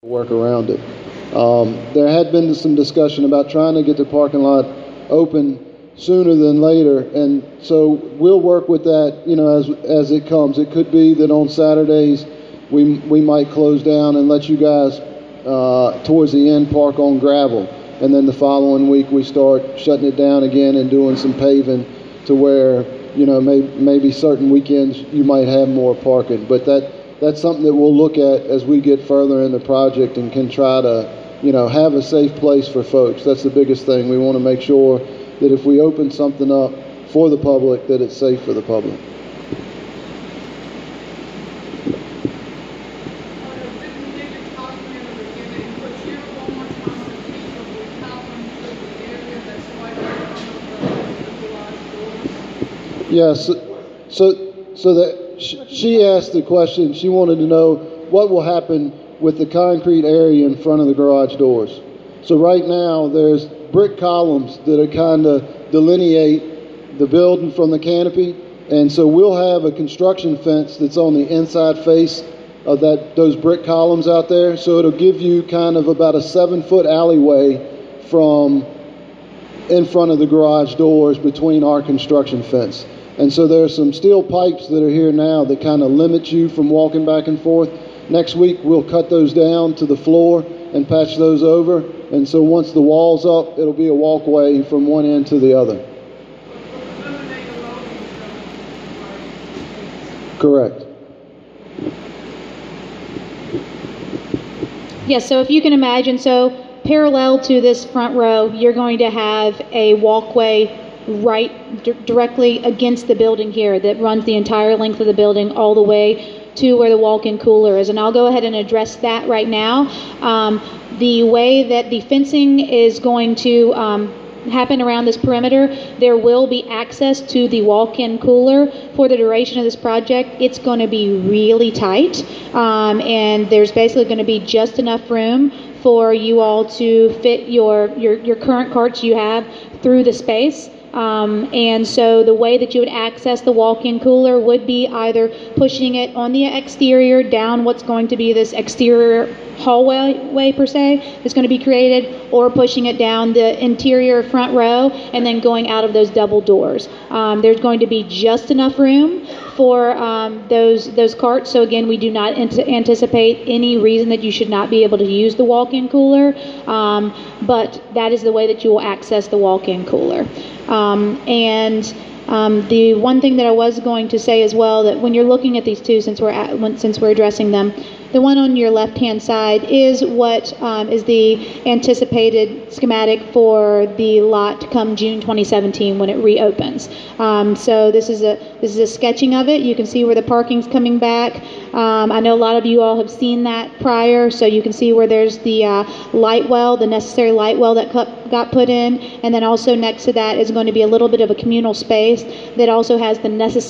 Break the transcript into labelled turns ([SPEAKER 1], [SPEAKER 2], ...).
[SPEAKER 1] work around it. There had been some discussion about trying to get the parking lot open sooner than later, and so we'll work with that, as it comes. It could be that on Saturdays we might close down and let you guys towards the end park on gravel, and then the following week we start shutting it down again and doing some paving to where maybe certain weekends you might have more parking. But that's something that we'll look at as we get further in the project and can try to, have a safe place for folks. That's the biggest thing. We want to make sure that if we open something up for the public, that it's safe for the public. Yes. So that she asked the question. She wanted to know what will happen with the concrete area in front of the garage doors. So right now there's brick columns that are kind of delineate the building from the canopy, and so we'll have a construction fence that's on the inside face of those brick columns out there. So it'll give you kind of about a 7-foot alleyway from in front of the garage doors between our construction fence. And so there's some steel pipes that are here now that kind of limit you from walking back and forth. Next week we'll cut those down to the floor and patch those over. And so once the wall's up, it'll be a walkway from one end to the other. Correct.
[SPEAKER 2] Yes, so if you can imagine, parallel to this front row, you're going to have a walkway directly against the building here that runs the entire length of the building all the way to where the walk-in cooler is. And I'll go ahead and address that right now. The way that the fencing is going to happen around this perimeter, there will be access to the walk-in cooler for the duration of this project. It's going to be really tight, and there's basically going to be just enough room for you all to fit your current carts you have through the space. And so the way that you would access the walk-in cooler would be either pushing it on the exterior down what's going to be this exterior hallway per se that's going to be created, or pushing it down the interior front row and then going out of those double doors. There's going to be just enough room for those carts. So again, we do not anticipate any reason that you should not be able to use the walk-in cooler, but that is the way that you will access the walk-in cooler. The one thing that I was going to say as well, that when you're looking at these two, since we're addressing them, the one on your left-hand side is what is the anticipated schematic for the lot come June 2017 when it reopens. So this is a sketching of it. You can see where the parking's coming back. I know a lot of you all have seen that prior, so you can see where there's the light well, the necessary light well that got put in, and then also next to that is going to be a little bit of a communal space that also has the necessary